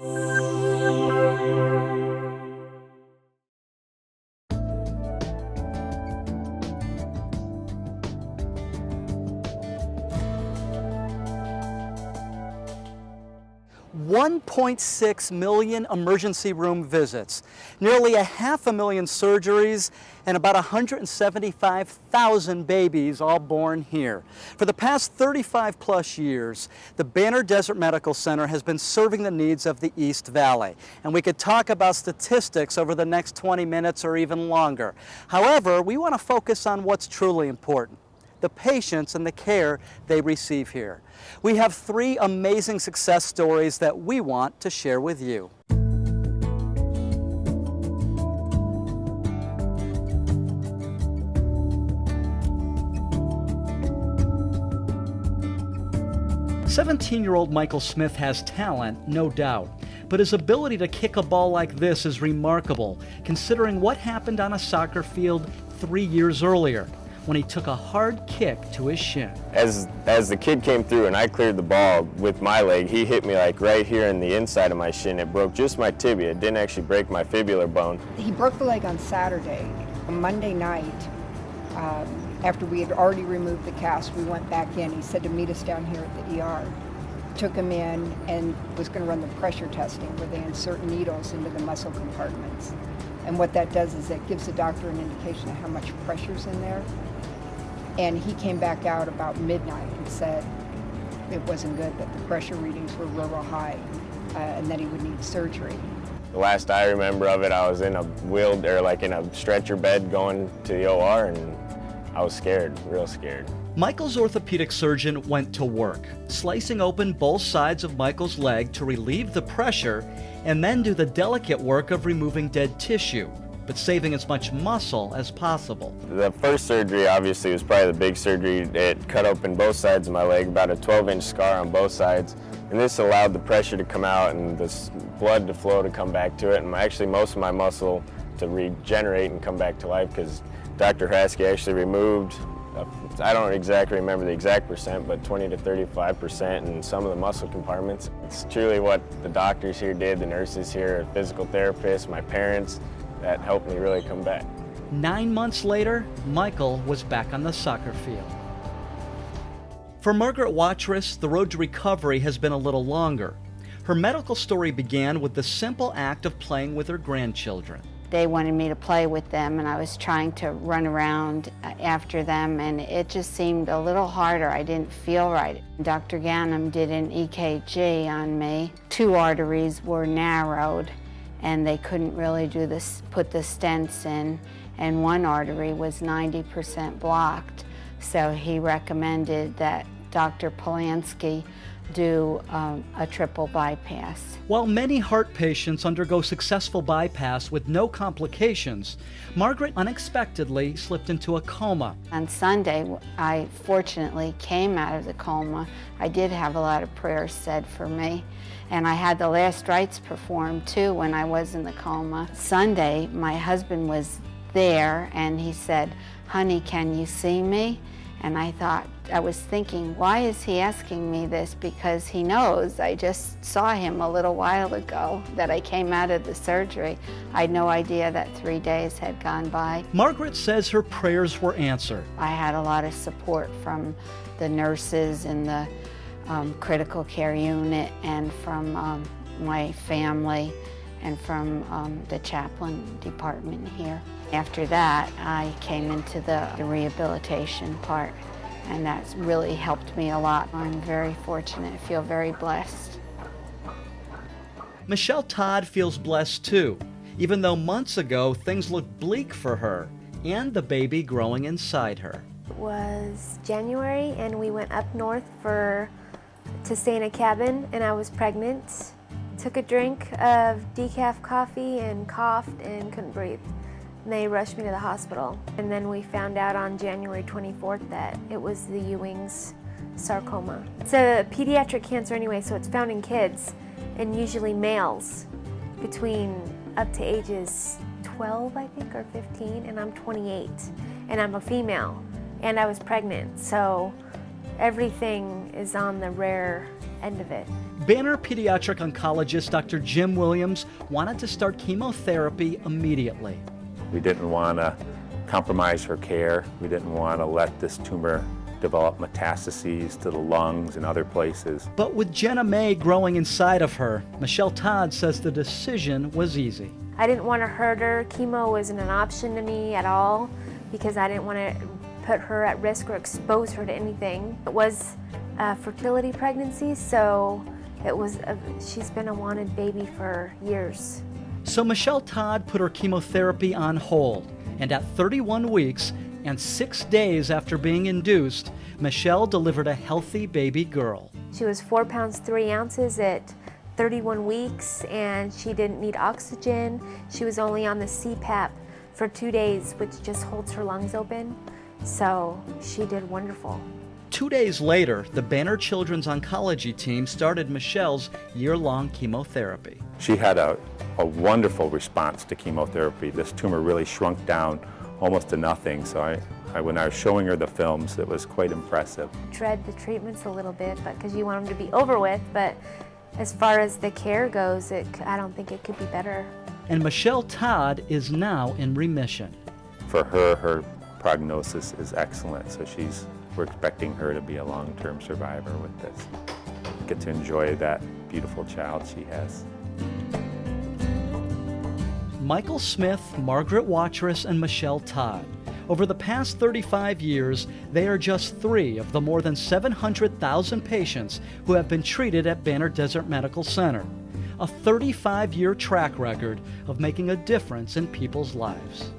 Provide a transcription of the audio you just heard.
$1.6 million emergency room visits, nearly 500,000 surgeries, and about 175,000 babies all born here. For the past 35 plus years, the Banner Desert Medical Center has been serving the needs of the East Valley. And we could talk about statistics over the next 20 minutes or even longer. However, we want to focus on what's truly important: the patients and the care they receive here. We have 3 amazing success stories that we want to share with you. "17-year-old Michael Smith has talent, no doubt, but his ability to kick a ball like this is remarkable, considering what happened on a soccer field 3 years earlier, when he took a hard kick to his shin." As the kid came through and I cleared the ball with my leg, he hit me like right here in the inside of my shin. It broke just my tibia. It didn't actually break my fibular bone. He broke the leg on Saturday. On Monday night, after we had already removed the cast, we went back in. He said to meet us down here at the ER. Took him in and was going to run the pressure testing where they insert needles into the muscle compartments. And what that does is it gives the doctor an indication of how much pressure's in there. And he came back out about midnight and said it wasn't good, that the pressure readings were real high, and that he would need surgery. The last I remember of it, I was in a in a stretcher bed going to the OR, and I was scared, real scared. Michael's orthopedic surgeon went to work, slicing open both sides of Michael's leg to relieve the pressure and then do the delicate work of removing dead tissue, but saving as much muscle as possible. The first surgery obviously was probably the big surgery. It cut open both sides of my leg, about a 12-inch scar on both sides, and this allowed the pressure to come out and the blood to flow to come back to it, and actually most of my muscle to regenerate and come back to life, because Dr. Haskey actually removed, I don't exactly remember the exact percent, but 20 to 35% in some of the muscle compartments. It's truly what the doctors here did, the nurses here, physical therapists, my parents, that helped me really come back. 9 months later, Michael was back on the soccer field. For Margaret Watras, the road to recovery has been a little longer. Her medical story began with the simple act of playing with her grandchildren. They wanted me to play with them, and I was trying to run around after them, and it just seemed a little harder. I didn't feel right. Dr. Ganem did an EKG on me. 2 arteries were narrowed, and they couldn't really put the stents in, and 1 artery was 90% blocked. So he recommended that Dr. Polanski do a triple bypass. While many heart patients undergo successful bypass with no complications, Margaret unexpectedly slipped into a coma. On Sunday, I fortunately came out of the coma. I did have a lot of prayers said for me, and I had the last rites performed too when I was in the coma. Sunday, my husband was there and he said, "Honey, can you see me?" And I was thinking, why is he asking me this? Because he knows I just saw him a little while ago, that I came out of the surgery. I had no idea that 3 days had gone by. Margaret says her prayers were answered. I had a lot of support from the nurses in the critical care unit, and from my family, and from the chaplain department here. After that, I came into the rehabilitation part, and that's really helped me a lot. I'm very fortunate, I feel very blessed. Michelle Todd feels blessed too, even though months ago things looked bleak for her and the baby growing inside her. It was January, and we went up north to stay in a cabin, and I was pregnant. Took a drink of decaf coffee and coughed and couldn't breathe. And they rushed me to the hospital. And then we found out on January 24th that it was the Ewing's sarcoma. It's a pediatric cancer anyway, so it's found in kids, and usually males between up to ages 12, I think, or 15, and I'm 28. And I'm a female, and I was pregnant, so everything is on the rare end of it. Banner pediatric oncologist Dr. Jim Williams wanted to start chemotherapy immediately. We didn't want to compromise her care. We didn't want to let this tumor develop metastases to the lungs and other places. But with Jenna May growing inside of her, Michelle Todd says the decision was easy. I didn't want to hurt her. Chemo wasn't an option to me at all because I didn't want to put her at risk or expose her to anything. It was a fertility pregnancy, so she's been a wanted baby for years. So Michelle Todd put her chemotherapy on hold, and at 31 weeks and 6 days after being induced, Michelle delivered a healthy baby girl. She was 4 pounds 3 ounces at 31 weeks, and she didn't need oxygen. She was only on the CPAP for 2 days, which just holds her lungs open. So she did wonderful. 2 days later, the Banner Children's Oncology team started Michelle's year-long chemotherapy. She had a wonderful response to chemotherapy. This tumor really shrunk down almost to nothing. So when I was showing her the films, it was quite impressive. Dread the treatments a little bit, because you want them to be over with, but as far as the care goes, I don't think it could be better. And Michelle Todd is now in remission. For her prognosis is excellent, so we're expecting her to be a long-term survivor with this. Get to enjoy that beautiful child she has. Michael Smith, Margaret Watras, and Michelle Todd. Over the past 35 years, they are just 3 of the more than 700,000 patients who have been treated at Banner Desert Medical Center. A 35-year track record of making a difference in people's lives.